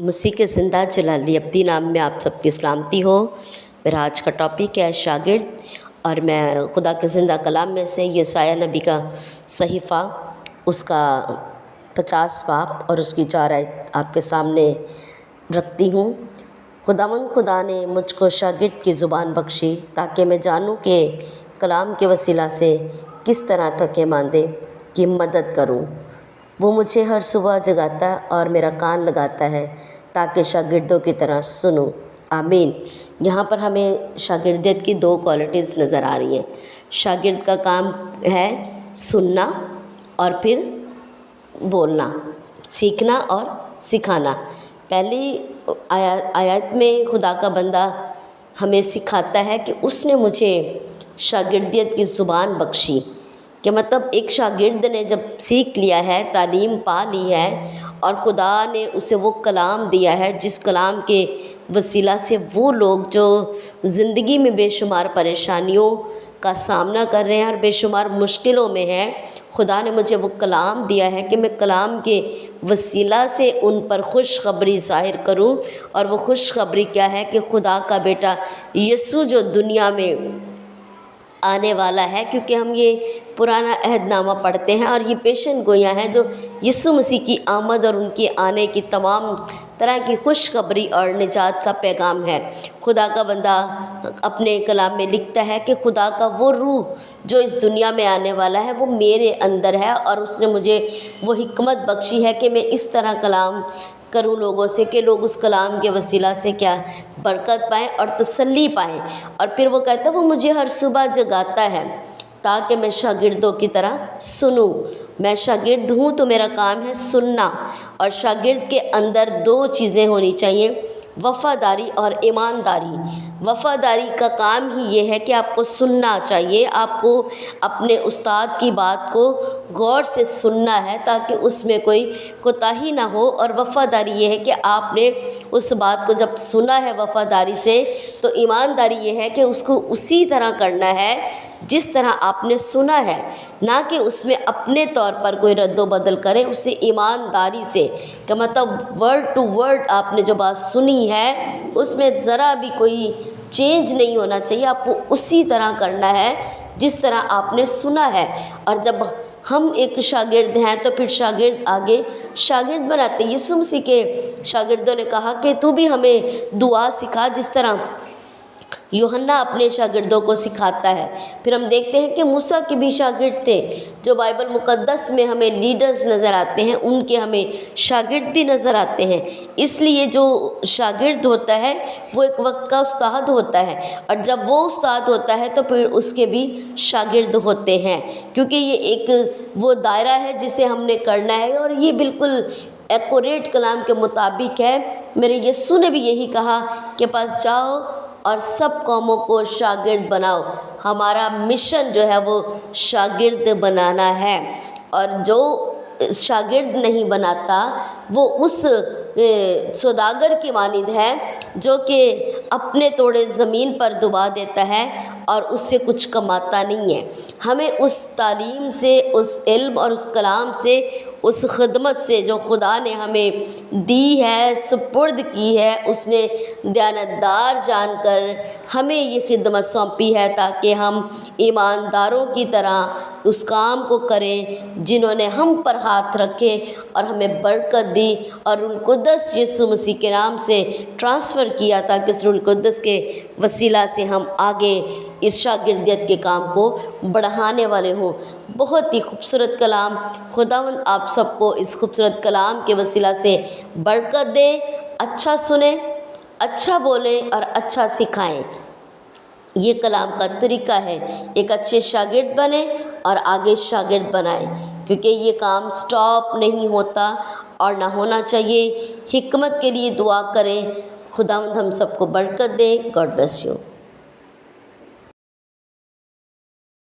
मसीह के ज़िंदा जलाली अब्दी नाम में आप सबकी सलामती हो। मेरा आज का टॉपिक है शागिर्द, और मैं खुदा के ज़िंदा कलाम में से यशायाह नबी का सहीफ़ा उसका 50 बाब और उसकी 4 आयत आपके सामने रखती हूँ। खुदावंद खुदा ने मुझको शागिर्द की ज़ुबान बख्शी ताकि मैं जानूँ कि कलाम के वसीला से किस तरह थके मांदे की मदद करूँ। वो मुझे हर सुबह जगाता और मेरा कान लगाता है ताकि शागिर्दों की तरह सुनूं। आमीन। यहाँ पर हमें शागिर्दियत की 2 क्वालिटीज़ नज़र आ रही हैं। शागिर्द का काम है सुनना और फिर बोलना, सीखना और सिखाना। पहली आयत में खुदा का बंदा हमें सिखाता है कि उसने मुझे शागिर्दियत की ज़ुबान बख्शी, कि मतलब एक शागिर्द ने जब सीख लिया है, तालीम पा ली है और खुदा ने उसे वो कलाम दिया है जिस कलाम के वसीला से वो लोग जो ज़िंदगी में बेशुमार परेशानियों का सामना कर रहे हैं और बेशुमार मुश्किलों में हैं, खुदा ने मुझे वो कलाम दिया है कि मैं कलाम के वसीला से उन पर खुशखबरी ज़ाहिर करूं। और वो खुशखबरी क्या है कि खुदा का बेटा यीशु जो दुनिया में आने वाला है, क्योंकि हम ये पुराना अहदनामा पढ़ते हैं और ये पेशन गोइयाँ हैं जो यीशु मसीह की आमद और उनके आने की तमाम तरह की खुशखबरी और निजात का पैगाम है। खुदा का बंदा अपने कलाम में लिखता है कि खुदा का वो रूह जो इस दुनिया में आने वाला है वो मेरे अंदर है, और उसने मुझे वो हिकमत बख्शी है कि मैं इस तरह कलाम करूं लोगों से कि लोग उस कलाम के वसीला से क्या बरकत पाएँ और तसल्ली पाएँ। और फिर वो कहता है वो मुझे हर सुबह जगाता है ताकि मैं शागिर्दों की तरह सुनूं। मैं शागिर्द हूँ तो मेरा काम है सुनना, और शागिर्द के अंदर 2 चीज़ें होनी चाहिए, वफ़ादारी और ईमानदारी। वफ़ादारी का काम ही ये है कि आपको सुनना चाहिए, आपको अपने उस्ताद की बात को गौर से सुनना है ताकि उसमें कोई कोताही ना हो। और वफ़ादारी ये है कि आपने उस बात को जब सुना है वफ़ादारी से, तो ईमानदारी ये है कि उसको उसी तरह करना है जिस तरह आपने सुना है, ना कि उसमें अपने तौर पर कोई रद्दो बदल करें। उसे ईमानदारी से, कि मतलब वर्ड टू वर्ड आपने जो बात सुनी है उसमें ज़रा भी कोई चेंज नहीं होना चाहिए, आपको उसी तरह करना है जिस तरह आपने सुना है। और जब हम एक शागिर्द हैं तो फिर शागिर्द आगे शागिर्द बनाते। यीशु मसीह के शागिर्दों ने कहा कि तू भी हमें दुआ सिखा जिस तरह यूहन्ना अपने शागिर्दों को सिखाता है। फिर हम देखते हैं कि मूसा के भी शागिर्द थे, जो बाइबल मुक़द्दस में हमें लीडर्स नज़र आते हैं, उनके हमें शागिर्द भी नज़र आते हैं। इसलिए जो शागिर्द होता है वो एक वक्त का उस्ताद होता है, और जब वो उस्ताद होता है तो फिर उसके भी शागिर्द होते हैं, क्योंकि ये एक वो दायरा है जिसे हमने करना है। और ये बिल्कुल एक्यूरेट कलाम के मुताबिक है। मेरे यीशु ने भी यही कहा कि पास जाओ और सब कौमों को शागिर्द बनाओ। हमारा मिशन जो है वो शागिर्द बनाना है, और जो शागिर्द नहीं बनाता वो उस सौदागर की मानिंद है जो कि अपने तोड़े ज़मीन पर दबा देता है और उससे कुछ कमाता नहीं है। हमें उस तालीम से, उस इल्म और उस कलाम से, उस खिदमत से जो खुदा ने हमें दी है, सुपुर्द की है, उसने दयानतदार जानकर हमें ये खिदमत सौंपी है ताकि हम ईमानदारों की तरह उस काम को करें जिन्होंने हम पर हाथ रखे और हमें बरकत दी और रूह कुद्दस यीशु मसीह के नाम से ट्रांसफ़र किया, ताकि उस रूह कुद्दस के वसीला से हम आगे इस शागिर्दियत के काम को बढ़ाने वाले हों। बहुत ही खूबसूरत कलाम। खुदावंद आप सबको इस खूबसूरत कलाम के वसीला से बरकत दे। अच्छा सुने, अच्छा बोलें और अच्छा सिखाएं। ये कलाम का तरीका है, एक अच्छे शागिर्द बने और आगे शागिर्द बनाएं, क्योंकि ये काम स्टॉप नहीं होता और ना होना चाहिए। हिकमत के लिए दुआ करें। खुदावंद हम सबको बरकत दे। God bless you.